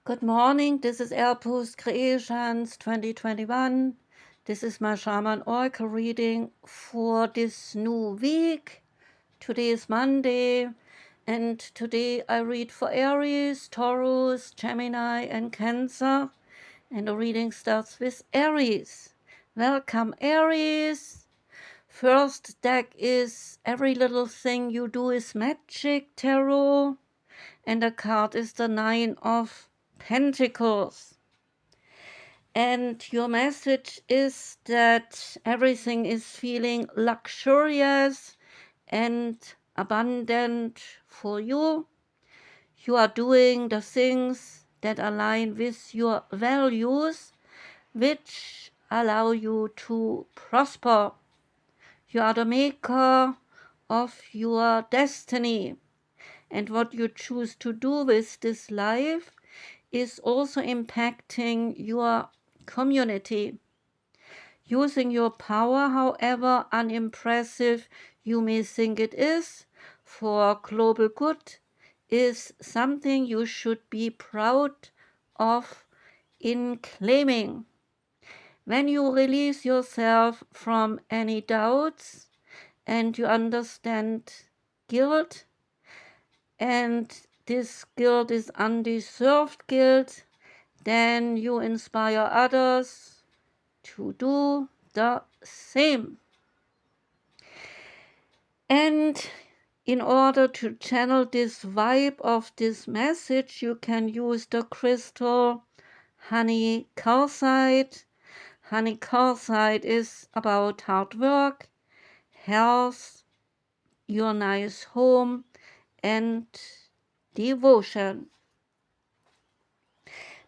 Good morning, this is Airpost Creations 2021. This is my Shaman Oracle reading for this new week. Today is Monday, and today I read for Aries, Taurus, Gemini, and Cancer. And the reading starts with Aries. Welcome, Aries. First deck is Every Little Thing You Do Is Magic Tarot, and the card is the Nine of Pentacles. And your message is that everything is feeling luxurious and abundant for you. You are doing the things that align with your values, which allow you to prosper. You are the maker of your destiny. And what you choose to do with this life is also impacting your community. Using your power, however unimpressive you may think it is, for global good is something you should be proud of in claiming. When you release yourself from any doubts and you understand guilt, and this guilt is undeserved guilt, then you inspire others to do the same. And in order to channel this vibe of this message, you can use the Crystal Honey Calcite. Honey Calcite is about hard work, health, your nice home, and devotion.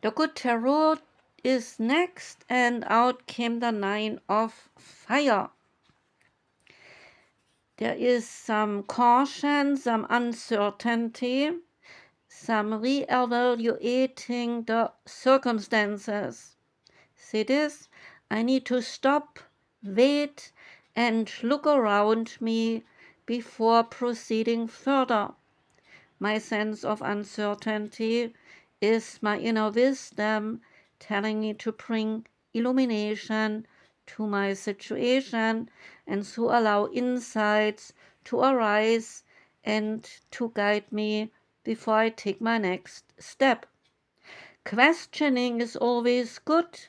The Good Tarot is next, and out came the Nine of Fire. There is some caution, some uncertainty, some re-evaluating the circumstances. See this? I need to stop, wait, and look around me before proceeding further. My sense of uncertainty is my inner wisdom telling me to bring illumination to my situation and so allow insights to arise and to guide me before I take my next step. Questioning is always good.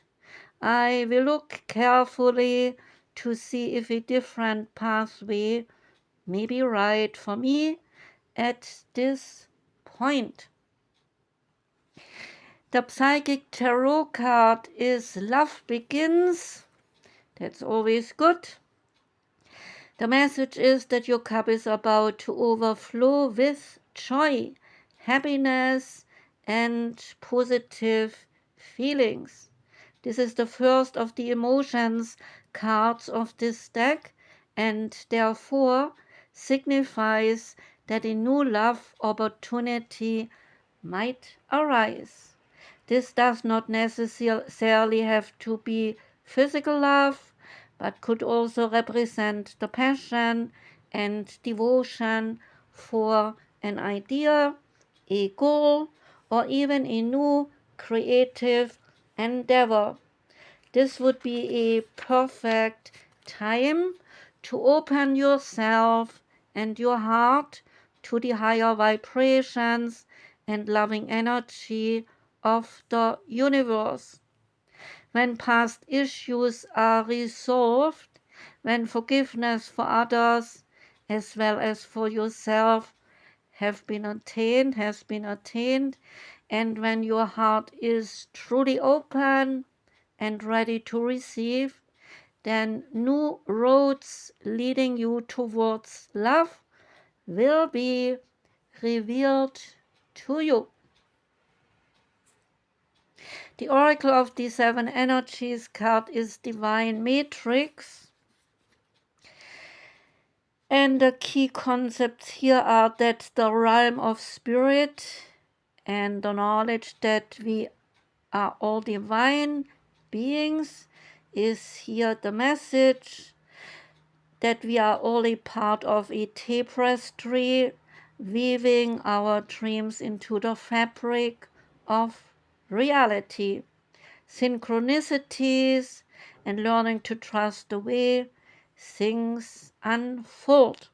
I will look carefully to see if a different pathway may be right for me at this point. The Psychic Tarot card is Love Begins. That's always good. The message is that your cup is about to overflow with joy, happiness, and positive feelings. This is the first of the emotions cards of this deck, and therefore signifies that a new love opportunity might arise. This does not necessarily have to be physical love, but could also represent the passion and devotion for an idea, a goal, or even a new creative endeavor. This would be a perfect time to open yourself and your heart to the higher vibrations and loving energy of the universe. When past issues are resolved, when forgiveness for others as well as for yourself has been attained, and when your heart is truly open and ready to receive, then new roads leading you towards love will be revealed to you. The Oracle of the Seven Energies card is Divine Matrix. And the key concepts here are that the realm of spirit and the knowledge that we are all divine beings is here the message, that we are all a part of a tapestry, weaving our dreams into the fabric of reality, synchronicities, and learning to trust the way things unfold.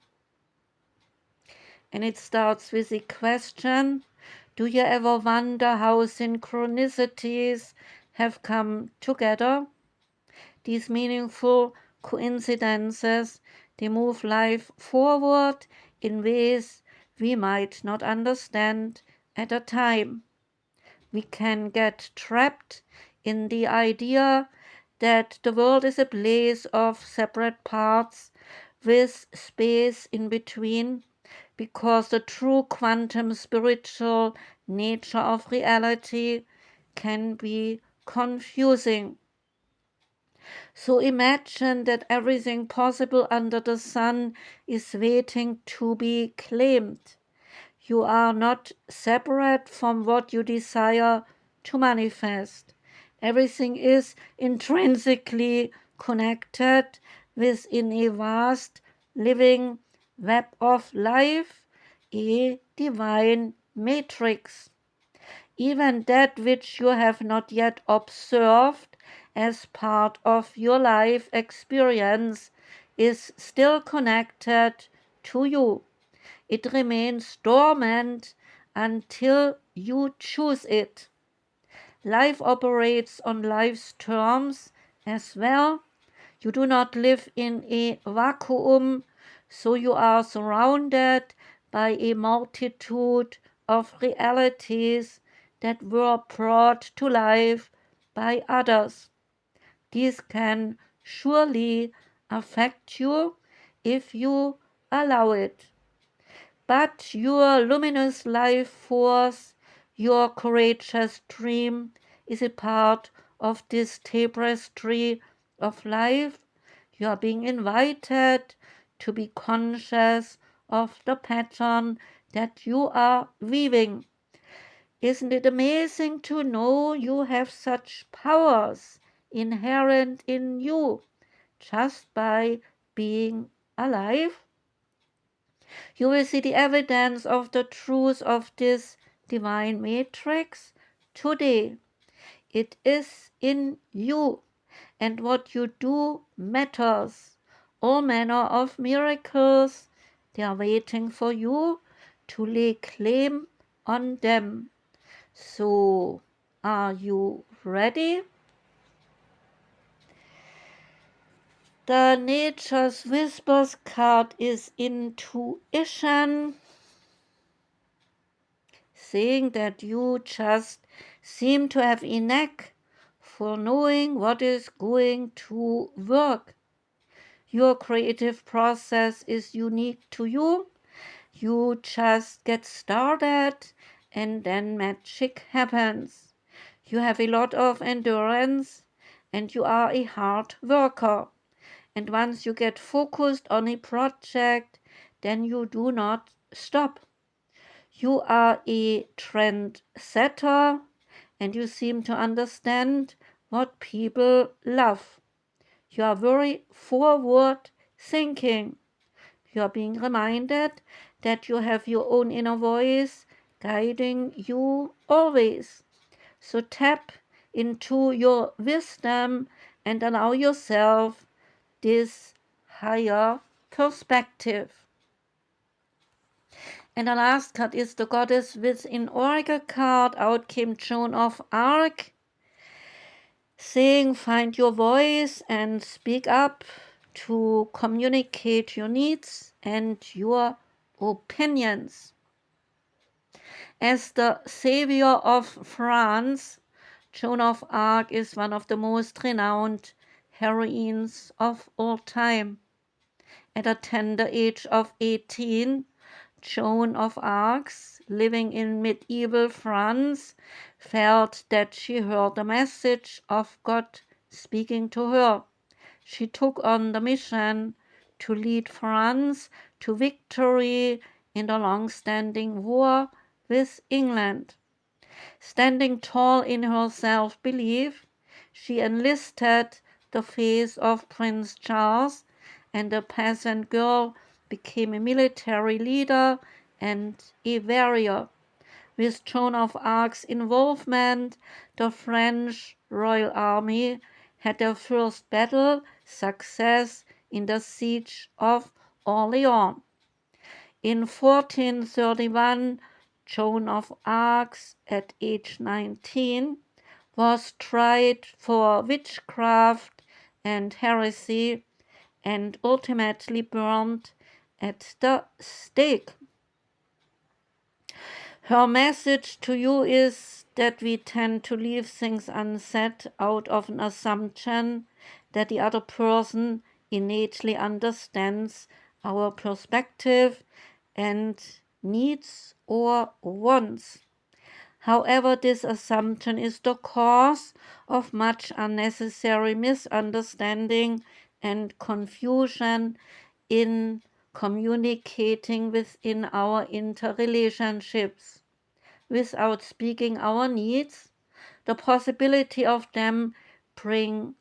And it starts with the question, do you ever wonder how synchronicities have come together? These meaningful coincidences, they move life forward in ways we might not understand at a time. We can get trapped in the idea that the world is a place of separate parts with space in between, because the true quantum spiritual nature of reality can be confusing. So imagine that everything possible under the sun is waiting to be claimed. You are not separate from what you desire to manifest. Everything is intrinsically connected within a vast living web of life, a divine matrix. Even that which you have not yet observed as part of your life experience is still connected to you. It remains dormant until you choose it. Life operates on life's terms as well. You do not live in a vacuum, so you are surrounded by a multitude of realities that were brought to life by others. These can surely affect you if you allow it. But your luminous life force, your courageous dream, is a part of this tapestry of life. You are being invited to be conscious of the pattern that you are weaving. Isn't it amazing to know you have such powers inherent in you just by being alive? You will see the evidence of the truth of this divine matrix today. It is in you, and what you do matters. All manner of miracles, they are waiting for you to lay claim on them. So, are you ready? The Nature's Whispers card is intuition, saying that you just seem to have a knack for knowing what is going to work. Your creative process is unique to you. You just get started and then magic happens. You have a lot of endurance and you are a hard worker. And once you get focused on a project, then you do not stop. You are a trendsetter and you seem to understand what people love. You are very forward thinking. You are being reminded that you have your own inner voice guiding you always. So tap into your wisdom and allow yourself this higher perspective. And the last card is the Goddess Within Oracle card. Out came Joan of Arc, saying find your voice and speak up to communicate your needs and your opinions. As the savior of France, Joan of Arc is one of the most renowned heroines of all time. At a tender age of 18, Joan of Arc, living in medieval France, felt that she heard the message of God speaking to her. She took on the mission to lead France to victory in the long-standing war with England. Standing tall in her self-belief, she enlisted the faith of Prince Charles, and the peasant girl became a military leader and a warrior. With Joan of Arc's involvement, the French Royal Army had their first battle success in the siege of Orleans. In 1431, Joan of Arc, at age 19, was tried for witchcraft and heresy and ultimately burned at the stake. Her message to you is that we tend to leave things unsaid out of an assumption that the other person innately understands our perspective and needs or wants. However, this assumption is the cause of much unnecessary misunderstanding and confusion in communicating within our interrelationships. Without speaking our needs, the possibility of them bring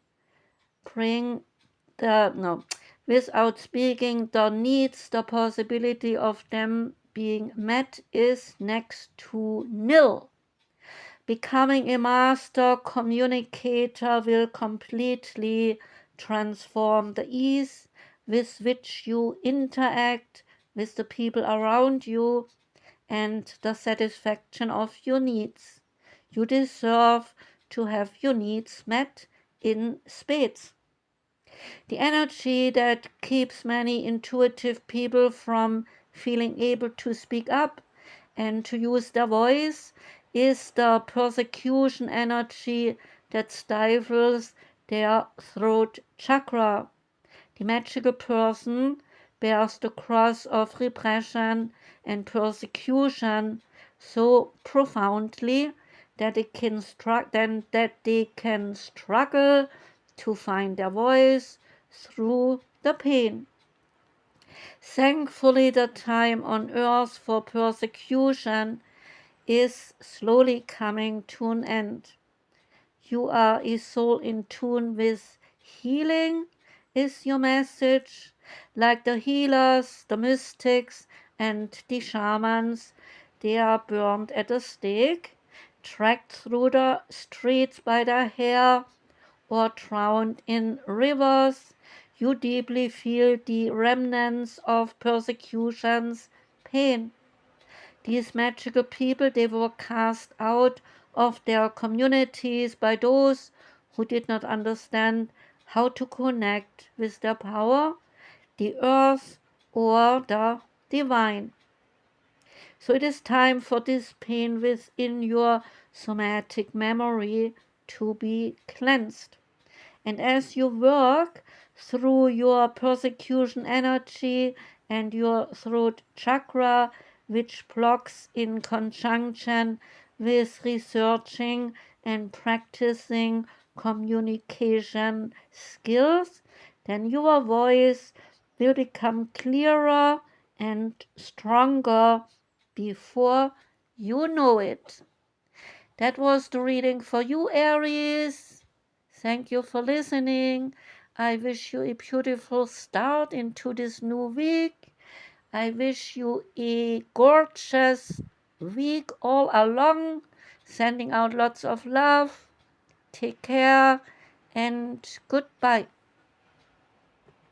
the no without speaking the needs, the possibility of them being met is next to nil. Becoming a master communicator will completely transform the ease with which you interact with the people around you and the satisfaction of your needs. You deserve to have your needs met in spades. The energy that keeps many intuitive people from feeling able to speak up and to use their voice is the persecution energy that stifles their throat chakra. The magical person bears the cross of repression and persecution so profoundly that they can struggle to find their voice through the pain. Thankfully, the time on earth for persecution is slowly coming to an end. You are a soul in tune with healing, is your message. Like the healers, the mystics, and the shamans, they are burned at the stake, dragged through the streets by their hair, or drowned in rivers. You deeply feel the remnants of persecution's pain. These magical people, they were cast out of their communities by those who did not understand how to connect with their power, the earth, or the divine. So it is time for this pain within your somatic memory to be cleansed. And as you work through your persecution energy and your throat chakra, which blocks in conjunction with researching and practicing communication skills, then your voice will become clearer and stronger before you know it. That was the reading for you, Aries. Thank you for listening. I wish you a beautiful start into this new week. I wish you a gorgeous week all along. Sending out lots of love. Take care and goodbye.